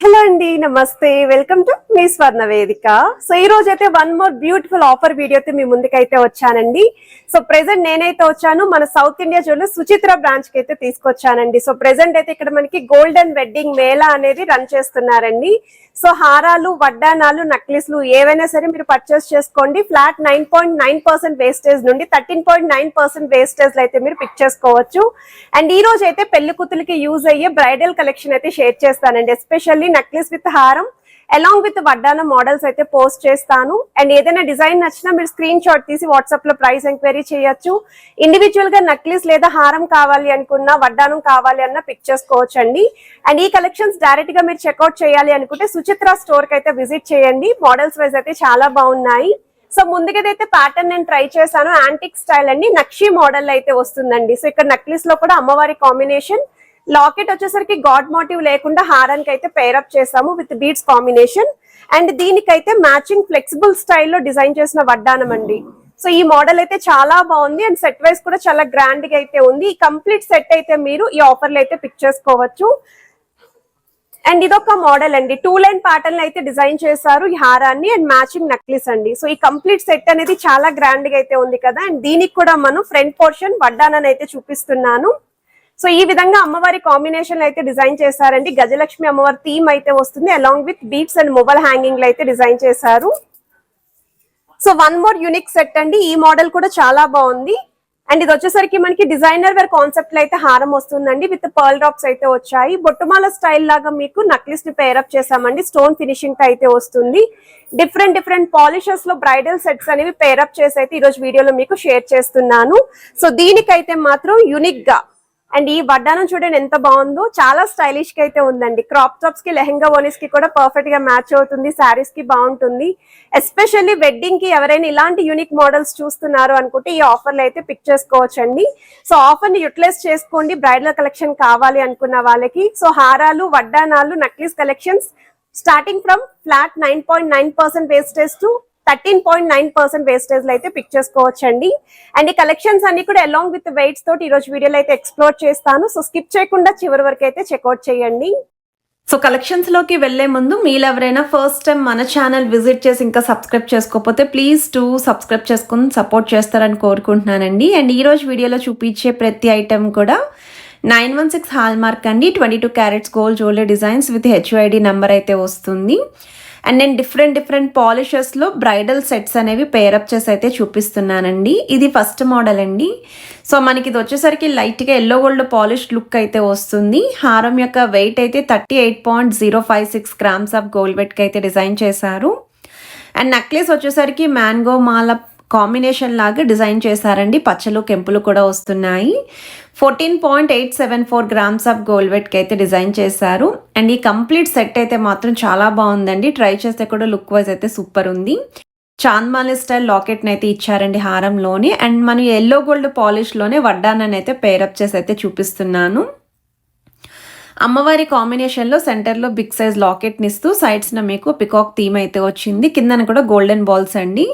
Hello అండి, నమస్తే. Welcome to me స్వర్ణ వేదిక. సో ఈ రోజు అయితే one more beautiful offer video అయితే మీ ముందుకైతే వచ్చానండి. సో ప్రెసెంట్ నేనైతే వచ్చాను మన south India jewellers Suchitra branch కి అయితే తీసుకొచ్చానండి. సో ప్రెసెంట్ అయితే ఇక్కడ మనకి గోల్డెన్ వెడ్డింగ్ మేళా అనేది రన్ చేస్తున్నారండి. సో హారాలు, వడ్డానాలు, నక్లిస్లు ఏవైనా సరే మీరు పర్చేస్ చేసుకోండి. ఫ్లాట్ 9.9% వేస్టేజ్ నుండి 13.9% వేస్టేజ్ అయితే మీరు పిక్ చేసుకోవచ్చు. అండ్ ఈ రోజు అయితే పెళ్లి కూతురికి యూజ్ అయ్యే బ్రైడల్ కలెక్షన్ అయితే షేర్ చేస్తానండి. ఎస్పెషల్లీ నక్లిస్ విత్ హారం అలాంగ్ విత్ వడ్డాన మోడల్స్ అయితే పోస్ట్ చేస్తాను. అండ్ ఏదైనా డిజైన్ నచ్చినా మీరు స్క్రీన్ షాట్ తీసి వాట్సాప్ లో ప్రైస్ ఎంక్వైరీ చేయొచ్చు. ఇండివిజువల్ గా నక్లిస్ లేదా హారం కావాలి అనుకున్నా, వడ్డానం కావాలి అన్న పిక్ చేసుకోవచ్చు అండి. అండ్ ఈ కలెక్షన్స్ డైరెక్ట్ గా మీరు చెక్అవుట్ చేయాలి అనుకుంటే సుచిత్ర స్టోర్ కి అయితే విజిట్ చేయండి. మోడల్స్ వైజ్ అయితే చాలా బాగున్నాయి. సో ముందుగాదైతే ప్యాటర్న్ నేను ట్రై చేశాను. యాంటిక్ స్టైల్ అండి, నక్షి మోడల్ అయితే వస్తుందండి. సో ఇక్కడ నక్లిస్ లో కూడా అమ్మవారి కాంబినేషన్, లాకెట్ వచ్చేసరికి గాడ్ మోటివ్ లేకుండా హారానికి అయితే పేరప్ చేసాము విత్ బీడ్స్ కాంబినేషన్. అండ్ దీనికైతే మ్యాచింగ్ ఫ్లెక్సిబుల్ స్టైల్లో డిజైన్ చేసిన వడ్డానం అండి. సో ఈ మోడల్ అయితే చాలా బాగుంది. అండ్ సెట్ వైస్ కూడా చాలా గ్రాండ్ గా అయితే ఉంది. ఈ కంప్లీట్ సెట్ అయితే మీరు ఈ ఆఫర్లో అయితే పిక్ చేసుకోవచ్చు. అండ్ ఇదొక మోడల్ అండి, 2 లైన్ ప్యాటర్న్ అయితే డిజైన్ చేశారు ఈ హారాన్ని అండ్ మ్యాచింగ్ నక్లిస్ అండి. సో ఈ కంప్లీట్ సెట్ అనేది చాలా గ్రాండ్ గా అయితే ఉంది కదా. అండ్ దీనికి కూడా మనం ఫ్రంట్ పోర్షన్ వడ్డానని అయితే చూపిస్తున్నాను. సో ఈ విధంగా అమ్మవారి కాంబినేషన్ అయితే డిజైన్ చేశారండి. గజలక్ష్మి అమ్మవారి థీమ్ అయితే వస్తుంది along with beats and mobile hanging అయితే డిజైన్ చేశారు. So one more unique set అండి. ఈ మోడల్ కూడా చాలా బాగుంది. అండ్ ఇది వచ్చేసరికి మనకి డిజైనర్ వేర్ కాన్సెప్ట్ లో అయితే హారం వస్తుందండి విత్ పర్ల్ డ్రాప్స్ అయితే వచ్చాయి. బొట్టుమాల స్టైల్ లాగా మీకు నక్లిస్ ని పేరప్ చేసామండి. స్టోన్ ఫినిషింగ్ తో అయితే వస్తుంది. డిఫరెంట్ పాలిషెస్ లో బ్రైడల్ సెట్స్ అనేవి పేరప్ చేసి అయితే ఈ రోజు వీడియోలో మీకు షేర్ చేస్తున్నాను. సో దీనికైతే మాత్రం యూనిక్ గా అండ్ ఈ వడ్డానం చూడండి ఎంత బాగుందో, చాలా స్టైలిష్ గా అయితే ఉందండి. క్రాప్ టాప్స్ కి, లెహంగా ఓనీస్ కి కూడా పర్ఫెక్ట్ గా మ్యాచ్ అవుతుంది. శారీస్ కి బాగుంటుంది. ఎస్పెషల్లీ వెడ్డింగ్ కి ఎవరైనా ఇలాంటి యూనిక్ మోడల్స్ చూస్తున్నారు అనుకుంటే ఈ ఆఫర్లు అయితే పిక్ చేసుకోవచ్చండి. సో ఆఫర్ ని యూటిలైజ్ చేసుకోండి బ్రైడల్ కలెక్షన్ కావాలి అనుకున్న వాళ్ళకి. సో హారాలు, వడ్డానాలు, necklace collections starting from flat 9.9% wastage to 13.9% wastage అయితే పిక్ చేసుకోవచ్చండి. అండ్ ఈ కలెక్షన్స్ అన్ని కూడా అలాంగ్ విత్ వెయిట్స్ తోటి ఈ రోజు వీడియోలో అయితే ఎక్స్ప్లోర్ చేస్తాను. సో స్కిప్ చేయకుండా చివరి వరకు అయితే చెక్అవుట్ చేయండి. సో కలెక్షన్స్ లోకి వెళ్లే ముందు మీరు ఎవరైనా ఫస్ట్ టైం మన ఛానల్ విజిట్ చేసి ఇంకా సబ్స్క్రైబ్ చేసుకోకపోతే ప్లీజ్ సబ్స్క్రైబ్ చేసుకుని సపోర్ట్ చేస్తారని కోరుకుంటున్నానండి. అండ్ ఈ రోజు వీడియోలో చూపించే ప్రతి ఐటెం కూడా 916 హాల్ మార్క్ అండి. 22 carats gold jewellery designs with HUID number అయితే వస్తుంది. అండ్ నేను డిఫరెంట్ పాలిషెస్లో బ్రైడల్ సెట్స్ అనేవి పేరప్ చేసి అయితే చూపిస్తున్నానండి. ఇది ఫస్ట్ మోడల్ అండి. సో మనకి ఇది వచ్చేసరికి లైట్గా ఎల్లో గోల్డ్ పాలిష్ లుక్ అయితే వస్తుంది. హారం యొక్క వెయిట్ అయితే 38.056 గ్రామ్స్ ఆఫ్ గోల్డ్ వెట్కి అయితే డిజైన్ చేశారు. అండ్ నెక్లెస్ వచ్చేసరికి మ్యాంగో మాల కాంబినేషన్ లాగా డిజైన్ చేశారండి. పచ్చలు, కెంపులు కూడా వస్తున్నాయి. 14.874 గ్రామ్స్ ఆఫ్ గోల్డ్ వెట్కి అయితే డిజైన్ చేశారు. అండ్ ఈ కంప్లీట్ సెట్ అయితే మాత్రం చాలా బాగుందండి. ట్రై చేస్తే కూడా లుక్ వైజ్ అయితే సూపర్ ఉంది. చాంద్మాలి స్టైల్ లాకెట్ని అయితే ఇచ్చారండి హారంలోని. అండ్ మనం ఎల్లో గోల్డ్ పాలిష్లోనే వడ్డానని అయితే పేరప్ చేసి అయితే చూపిస్తున్నాను. అమ్మవారి కాంబినేషన్లో సెంటర్లో బిగ్ సైజ్ లాకెట్ని ఇస్తూ సైడ్స్న మీకు పికాక్ థీమ్ అయితే వచ్చింది. కిందన కూడా గోల్డెన్ బాల్స్ అండి.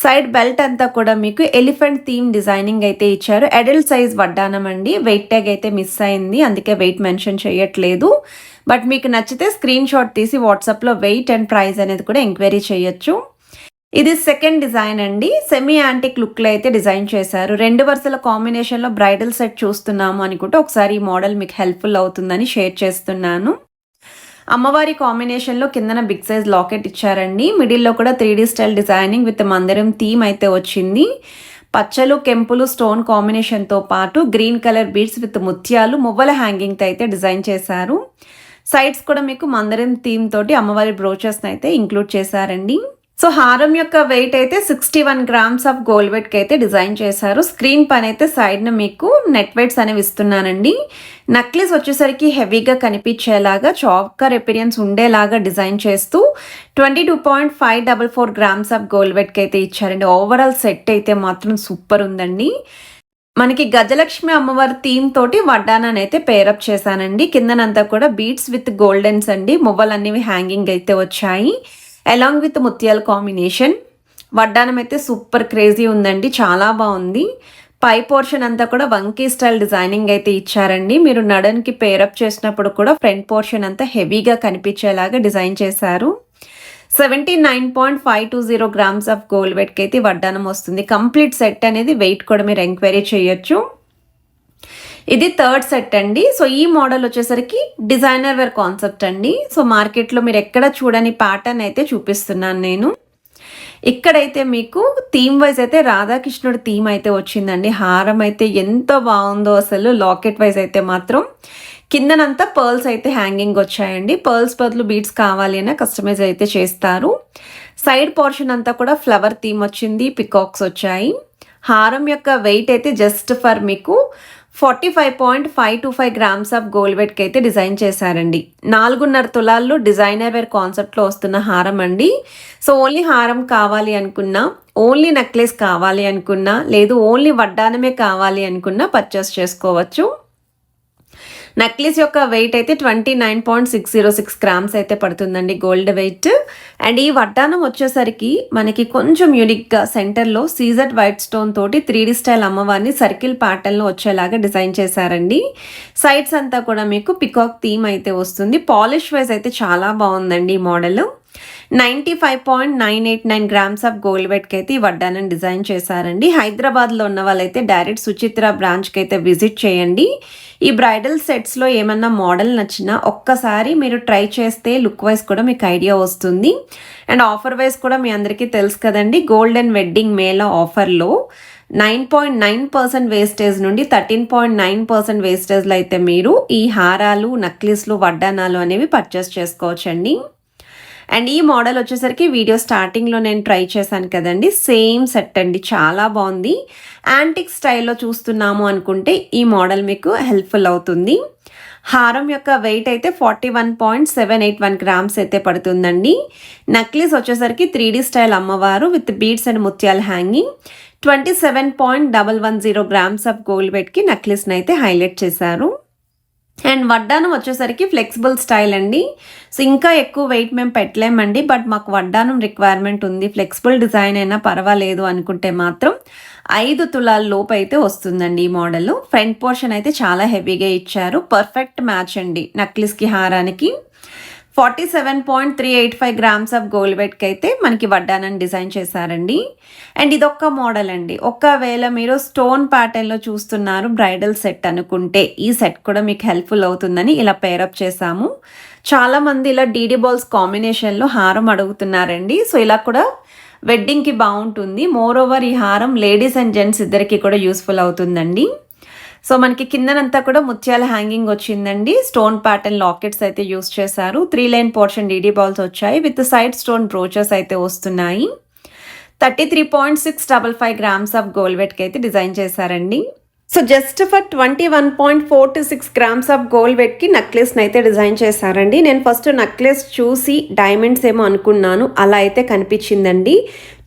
సైడ్ బెల్ట్ అంతా కూడా మీకు ఎలిఫెంట్ థీమ్ డిజైనింగ్ అయితే ఇచ్చారు. అడల్ట్ సైజ్ వడ్డానం అండి. వెయిట్ ట్యాగ్ అయితే మిస్ అయింది, అందుకే వెయిట్ మెన్షన్ చేయట్లేదు. బట్ మీకు నచ్చితే స్క్రీన్ షాట్ తీసి వాట్సాప్లో వెయిట్ అండ్ ప్రైస్ అనేది కూడా ఎంక్వైరీ చేయొచ్చు. ఇది సెకండ్ డిజైన్ అండి. సెమీ యాంటిక్ లుక్లో అయితే డిజైన్ చేశారు. 2 వరుసల కాంబినేషన్లో బ్రైడల్ సెట్ చూస్తున్నాము అనుకుంటే ఒకసారి ఈ మోడల్ మీకు హెల్ప్ఫుల్ అవుతుందని షేర్ చేస్తున్నాను. అమ్మవారి కాంబినేషన్లో కిందన బిగ్ సైజ్ లాకెట్ ఇచ్చారండి. మిడిల్లో కూడా 3D స్టైల్ డిజైనింగ్ విత్ మందిరం థీమ్ అయితే వచ్చింది. పచ్చలు, కెంపులు, స్టోన్ కాంబినేషన్తో పాటు గ్రీన్ కలర్ బీడ్స్ విత్ ముత్యాలు, మువ్వల హ్యాంగింగ్తో అయితే డిజైన్ చేశారు. సైడ్స్ కూడా మీకు మందిరం థీమ్ తోటి అమ్మవారి బ్రోచెస్ని అయితే ఇంక్లూడ్ చేశారండి. సో హారం యొక్క వెయిట్ అయితే 61 గ్రామ్స్ ఆఫ్ గోల్డ్ వెట్కి అయితే డిజైన్ చేశారు. స్క్రీన్ పైన అయితే సైడ్న మీకు నెట్ వెయిట్స్ అనేవి ఇస్తున్నానండి. నక్లిస్ వచ్చేసరికి హెవీగా కనిపించేలాగా చాకర్ ఎపిరియన్స్ ఉండేలాగా డిజైన్ చేస్తూ 22.544 గ్రామ్స్ ఆఫ్ గోల్డ్ వెట్కి అయితే ఇచ్చారండి. ఓవరాల్ సెట్ అయితే మాత్రం సూపర్ ఉందండి. మనకి గజలక్ష్మి అమ్మవారి థీమ్ తోటి వడ్డానాన్ని అయితే పేరప్ చేశానండి. కిందనంతా కూడా బీడ్స్ విత్ గోల్డెన్స్ అండి. మువ్వలు అనేవి హ్యాంగింగ్ అయితే వచ్చాయి అలాంగ్ విత్ ముత్యాల కాంబినేషన్. వడ్డానం అయితే సూపర్ క్రేజీ ఉందండి, చాలా బాగుంది. పై పోర్షన్ అంతా కూడా వంకీ స్టైల్ డిజైనింగ్ అయితే ఇచ్చారండి. మీరు నడన్కి పేరప్ చేసినప్పుడు కూడా ఫ్రంట్ పోర్షన్ అంతా హెవీగా కనిపించేలాగా డిజైన్ చేశారు. 79.520 గ్రామ్స్ ఆఫ్ గోల్డ్ వెయిట్కి అయితే వడ్డానం వస్తుంది. కంప్లీట్ సెట్ అనేది వెయిట్ కూడా మీరు ఎంక్వైరీ చేయొచ్చు. ఇది థర్డ్ సెట్ అండి. సో ఈ మోడల్ వచ్చేసరికి డిజైనర్ వేర్ కాన్సెప్ట్ అండి. సో మార్కెట్లో మీరు ఎక్కడ చూడని ప్యాటర్న్ అయితే చూపిస్తున్నాను నేను. ఇక్కడైతే మీకు థీమ్ వైజ్ అయితే రాధాకృష్ణుడు థీమ్ అయితే వచ్చిందండి. హారం అయితే ఎంత బాగుందో అసలు. లాకెట్ వైజ్ అయితే మాత్రం కిందనంతా పర్ల్స్ అయితే హ్యాంగింగ్ వచ్చాయండి. పర్ల్స్ బదులు బీడ్స్ కావాలి అని కస్టమైజ్ అయితే చేస్తారు. సైడ్ పోర్షన్ అంతా కూడా ఫ్లవర్ థీమ్ వచ్చింది, పికాక్స్ వచ్చాయి. హారం యొక్క వెయిట్ అయితే జస్ట్ ఫర్ మీకు 45.525 గ్రామ్స్ ఆఫ్ గోల్డ్ వెయిట్కి అయితే డిజైన్ చేశారండి. 4.5 తులాల్లో డిజైనర్ వేర్ కాన్సెప్ట్లో వస్తున్న హారం అండి. సో ఓన్లీ హారం కావాలి అనుకున్నా, ఓన్లీ నెక్లెస్ కావాలి అనుకున్నా, లేదు ఓన్లీ వడ్డానమే కావాలి అనుకున్నా పర్చేస్ చేసుకోవచ్చు. నెక్లెస్ యొక్క వెయిట్ అయితే 29.606 గ్రామ్స్ అయితే పడుతుందండి గోల్డ్ వెయిట్. అండ్ ఈ వడ్డానం వచ్చేసరికి మనకి కొంచెం యూనిక్గా సెంటర్లో సీజెడ్ వైట్ స్టోన్ తోటి 3D స్టైల్ అమ్మవారిని సర్కిల్ ప్యాటర్న్లో వచ్చేలాగా డిజైన్ చేశారండి. సైడ్స్ అంతా కూడా మీకు పికాక్ థీమ్ అయితే వస్తుంది. పాలిష్ వైజ్ అయితే చాలా బాగుందండి ఈ మోడల్. 95.989 గ్రామ్స్ ఆఫ్ గోల్డ్ వెయిట్కి అయితే ఈ వడ్డానం డిజైన్ చేశారండి. హైదరాబాద్లో ఉన్న వాళ్ళైతే డైరెక్ట్ సుచిత్ర బ్రాంచ్కి అయితే విజిట్ చేయండి. ఈ బ్రైడల్ సెట్స్లో ఏమన్నా మోడల్ నచ్చినా ఒక్కసారి మీరు ట్రై చేస్తే లుక్ వైజ్ కూడా మీకు ఐడియా వస్తుంది. అండ్ ఆఫర్ వైజ్ కూడా మీ అందరికీ తెలుసు కదండి, గోల్డ్ అండ్ వెడ్డింగ్ మేళ ఆఫర్లో 9.9% వేస్టేజ్ నుండి 13.9% వేస్టేజ్లో అయితే మీరు ఈ హారాలు, నక్లీస్లు, వడ్డానాలు అనేవి పర్చేస్ చేసుకోవచ్చండి. అండ్ ఈ మోడల్ వచ్చేసరికి వీడియో స్టార్టింగ్లో నేను ట్రై చేశాను కదండి, సేమ్ సెట్ అండి. చాలా బాగుంది. యాంటిక్ స్టైల్లో చూస్తున్నాము అనుకుంటే ఈ మోడల్ మీకు హెల్ప్ఫుల్ అవుతుంది. హారం యొక్క వెయిట్ అయితే 41.781 గ్రామ్స్ అయితే పడుతుందండి. నక్లీస్ వచ్చేసరికి 3D స్టైల్ అమ్మవారు విత్ బీడ్స్ అండ్ ముత్యాల హ్యాంగింగ్. 27.110 గ్రామ్స్ ఆఫ్ గోల్డ్ వెయిట్కి నక్లీస్ని అయితే హైలైట్ చేశారు. అండ్ వడ్డానం వచ్చేసరికి ఫ్లెక్సిబుల్ స్టైల్ అండి. సో ఇంకా ఎక్కువ వెయిట్ మేము పెట్టలేమండి, బట్ మాకు వడ్డానం రిక్వైర్మెంట్ ఉంది, ఫ్లెక్సిబుల్ డిజైన్ అయినా పర్వాలేదు అనుకుంటే మాత్రం 5 తులాల లోపు అయితే వస్తుందండి ఈ మోడల్. ఫ్రంట్ పోర్షన్ అయితే చాలా హెవీగా ఇచ్చారు. పర్ఫెక్ట్ మ్యాచ్ అండి నక్లీస్కి, హారానికి. 47.385 గ్రామ్స్ ఆఫ్ గోల్డ్ వెయిట్కి అయితే మనకి వడ్డానం డిజైన్ చేశారండి. అండ్ ఇదొక్క మోడల్ అండి. ఒకవేళ మీరు స్టోన్ ప్యాటర్న్లో చూస్తున్నారు బ్రైడల్ సెట్ అనుకుంటే ఈ సెట్ కూడా మీకు హెల్ప్ఫుల్ అవుతుందని ఇలా పేరప్ చేశాము. చాలామంది ఇలా డీడీ బాల్స్ కాంబినేషన్లో హారం అడుగుతున్నారండి. సో ఇలా కూడా వెడ్డింగ్కి బాగుంటుంది. మోర్ ఓవర్ ఈ హారం లేడీస్ అండ్ జెంట్స్ ఇద్దరికి కూడా యూస్ఫుల్ అవుతుందండి. సో మనకి కిందనంతా కూడా ముత్యాల హ్యాంగింగ్ వచ్చిందండి. స్టోన్ ప్యాటర్న్ లాకెట్స్ అయితే యూస్ చేశారు. 3 లైన్ పోర్షన్ డీడీ బాల్స్ వచ్చాయి విత్ సైడ్ స్టోన్ బ్రోచెస్ అయితే వస్తున్నాయి. 33.655 గ్రామ్స్ ఆఫ్ గోల్డ్ వెయిట్కి అయితే డిజైన్ చేశారండి. So just for 21.426 grams of gold వెయిట్కి నక్లెస్ని అయితే డిజైన్ చేశారండి. నేను ఫస్ట్ నక్లెస్ చూసి డైమండ్స్ ఏమో అనుకున్నాను, అలా అయితే కనిపించిందండి.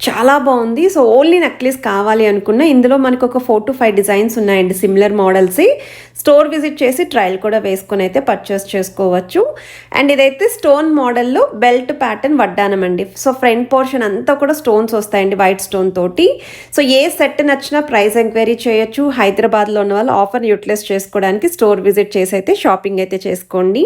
చాలా బాగుంది. సో ఓన్లీ నక్లెస్ కావాలి అనుకున్నా ఇందులో మనకు ఒక 4 to 5 డిజైన్స్ ఉన్నాయండి సిమిలర్ మోడల్స్. స్టోర్ విజిట్ చేసి ట్రయల్ కూడా వేసుకొని అయితే పర్చేస్ చేసుకోవచ్చు. అండ్ ఇదైతే స్టోన్ మోడల్లో బెల్ట్ ప్యాటర్న్ వడ్డానం అండి. సో ఫ్రంట్ పోర్షన్ అంతా కూడా స్టోన్స్ వస్తాయండి వైట్ స్టోన్ తోటి. సో ఏ సెట్ నచ్చినా ప్రైస్ ఎంక్వైరీ చేయొచ్చు. హైదరాబాద్లో ఉన్న వాళ్ళు ఆఫర్ యూటిలైజ్ చేసుకోవడానికి స్టోర్ విజిట్ చేసి అయితే షాపింగ్ అయితే చేసుకోండి.